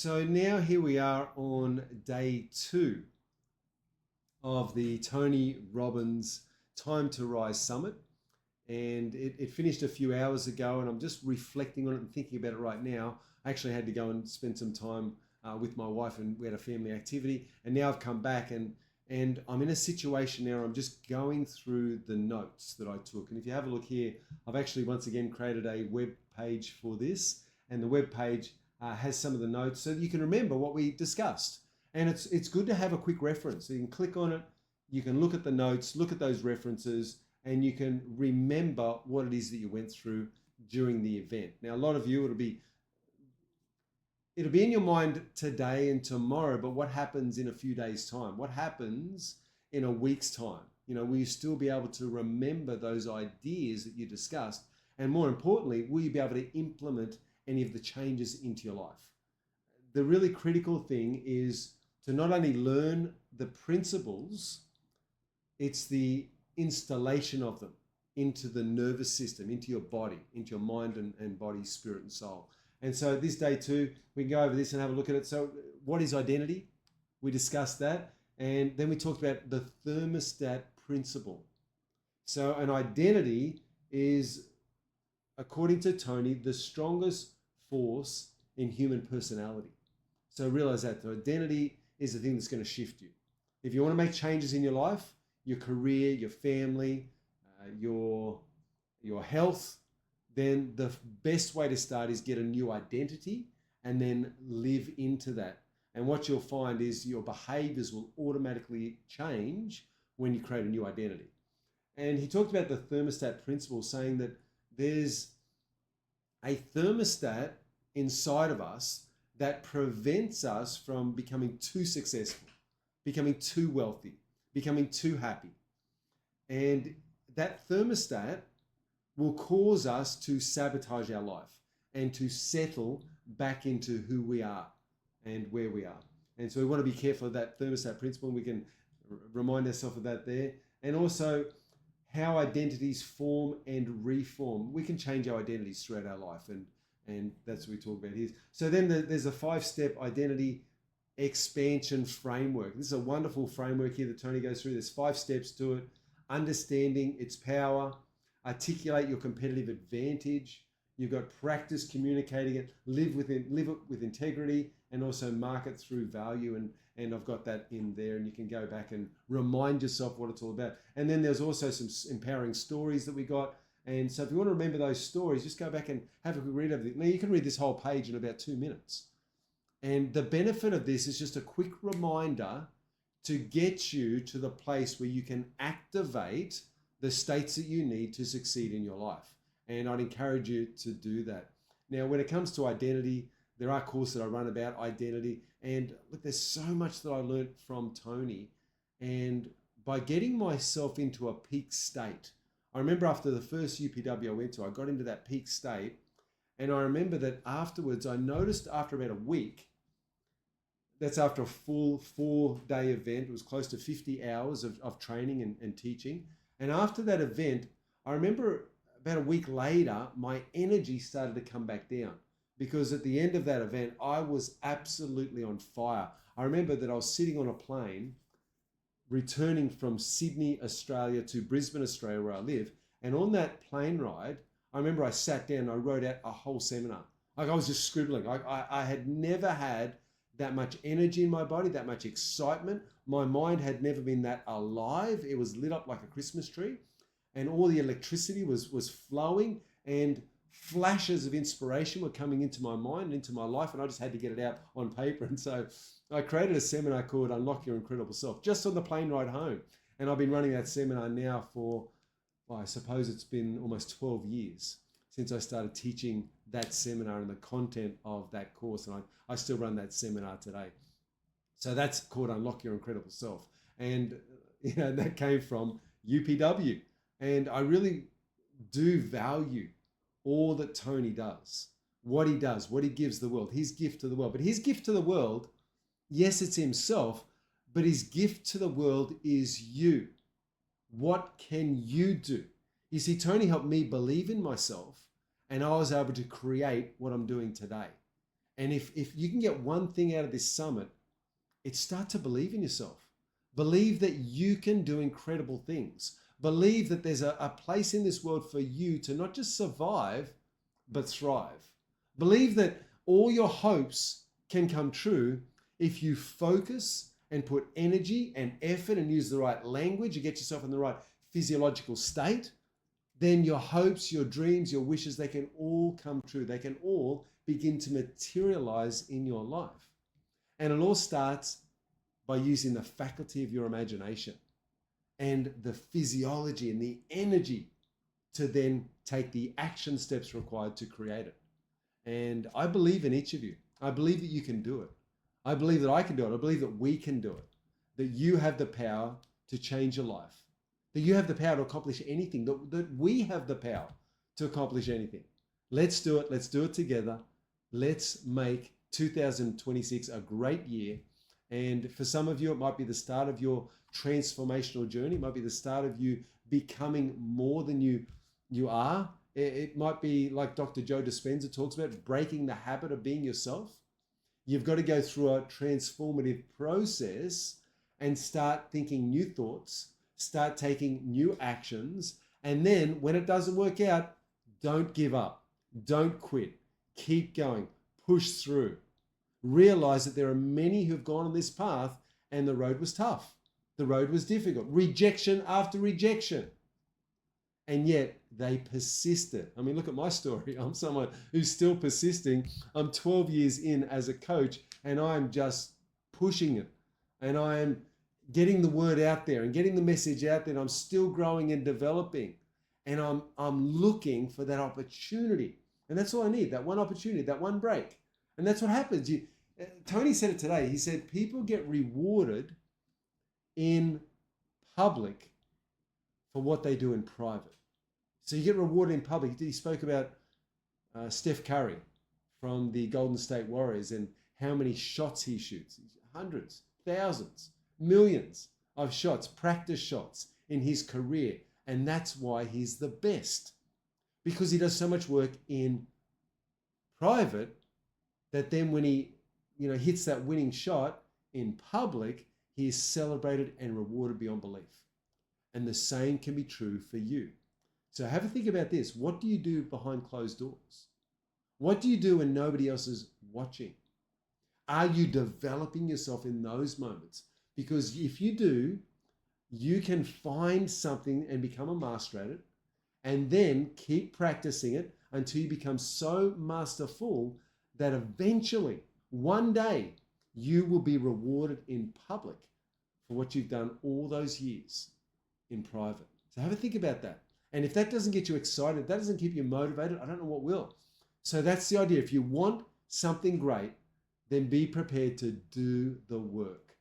So now here we are on day 2 of the Tony Robbins Time to Rise Summit. And it finished a few hours ago, and I'm just reflecting on it and thinking about it right now. I actually had to go and spend some time with my wife, and we had a family activity. And now I've come back, and I'm in a situation now where I'm just going through the notes that I took. And if you have a look here, I've actually once again created a web page for this, and the web page has some of the notes so that you can remember what we discussed. And it's good to have a quick reference. So you can click on it, you can look at the notes, look at those references, and you can remember what it is that you went through during the event. Now, a lot of you, it'll be in your mind today and tomorrow, but what happens in a few days' time? What happens in a week's time? Will you still be able to remember those ideas that you discussed? And more importantly, will you be able to implement any of the changes into your life? The really critical thing is to not only learn the principles, it's the installation of them into the nervous system, into your body, into your mind and body, spirit and soul. And so this day 2, we can go over this and have a look at it. So what is identity? We discussed that. And then we talked about the thermostat principle. So an identity is, according to Tony, the strongest force in human personality. So realize that the identity is the thing that's going to shift you. If you want to make changes in your life, your career, your family, your health, then the best way to start is get a new identity and then live into that. And what you'll find is your behaviors will automatically change when you create a new identity. And he talked about the thermostat principle, saying that there's a thermostat inside of us that prevents us from becoming too successful, becoming too wealthy, becoming too happy. And that thermostat will cause us to sabotage our life and to settle back into who we are and where we are. And so we want to be careful of that thermostat principle. We can remind ourselves of that there. And also how identities form and reform. We can change our identities throughout our life, and that's what we talk about here. So then there's a 5-step identity expansion framework. This is a wonderful framework here that Tony goes through. There's 5 steps to it. Understanding its power, articulate your competitive advantage. You've got practice communicating it, live it with integrity, and also market through value. And I've got that in there, and you can go back and remind yourself what it's all about. And then there's also some empowering stories that we got. And so if you want to remember those stories, just go back and have a quick read of it. Now you can read this whole page in about 2 minutes. And the benefit of this is just a quick reminder to get you to the place where you can activate the states that you need to succeed in your life. And I'd encourage you to do that. Now, when it comes to identity, there are courses that I run about identity. And look, there's so much that I learned from Tony. And by getting myself into a peak state, I remember after the first UPW I went to, I got into that peak state. And I remember that afterwards, I noticed after about a week, that's after a full 4-day event. It was close to 50 hours of training and teaching. And after that event, I remember about a week later, my energy started to come back down, because at the end of that event, I was absolutely on fire. I remember that I was sitting on a plane returning from Sydney, Australia to Brisbane, Australia, where I live. And on that plane ride, I remember I sat down and I wrote out a whole seminar. Like I was just scribbling. I had never had that much energy in my body, that much excitement. My mind had never been that alive. It was lit up like a Christmas tree, and all the electricity was flowing, and flashes of inspiration were coming into my mind, into my life, and I just had to get it out on paper. And so I created a seminar called Unlock Your Incredible Self, just on the plane ride home. And I've been running that seminar now for, well, I suppose it's been almost 12 years since I started teaching that seminar and the content of that course. And I still run that seminar today. So that's called Unlock Your Incredible Self. And that came from UPW. And I really do value all that Tony does, what he gives the world, his gift to the world. But his gift to the world, yes, it's himself, but his gift to the world is you. What can you do? You see, Tony helped me believe in myself, and I was able to create what I'm doing today. And if you can get one thing out of this summit, it's start to believe in yourself. Believe that you can do incredible things. Believe that there's a place in this world for you to not just survive, but thrive. Believe that all your hopes can come true if you focus and put energy and effort and use the right language, you get yourself in the right physiological state, then your hopes, your dreams, your wishes, they can all come true. They can all begin to materialize in your life. And it all starts by using the faculty of your imagination and the physiology and the energy to then take the action steps required to create it. And I believe in each of you. I believe that you can do it. I believe that I can do it. I believe that we can do it. That you have the power to change your life. That you have the power to accomplish anything. That we have the power to accomplish anything. Let's do it. Let's do it together. Let's make 2026 a great year. And for some of you, it might be the start of your transformational journey. It might be the start of you becoming more than you are. It might be like Dr. Joe Dispenza talks about, breaking the habit of being yourself. You've got to go through a transformative process and start thinking new thoughts, start taking new actions. And then when it doesn't work out, don't give up. Don't quit. Keep going. Push through. Realize that there are many who have gone on this path and the road was tough. The road was difficult. Rejection after rejection. And yet they persisted. I mean, look at my story. I'm someone who's still persisting. I'm 12 years in as a coach and I'm just pushing it. And I am getting the word out there and getting the message out there. And I'm still growing and developing. And I'm looking for that opportunity. And that's all I need, that one opportunity, that one break. And that's what happens. Tony said it today. He said, people get rewarded in public for what they do in private. So you get rewarded in public. He spoke about Steph Curry from the Golden State Warriors and how many shots he shoots. Hundreds, thousands, millions of shots, practice shots in his career. And that's why he's the best. Because he does so much work in private that then when he hits that winning shot in public, he is celebrated and rewarded beyond belief. And the same can be true for you. So have a think about this. What do you do behind closed doors? What do you do when nobody else is watching? Are you developing yourself in those moments? Because if you do, you can find something and become a master at it, and then keep practicing it until you become so masterful that eventually, one day, you will be rewarded in public for what you've done all those years in private. So have a think about that. And if that doesn't get you excited, if that doesn't keep you motivated, I don't know what will. So that's the idea. If you want something great, then be prepared to do the work.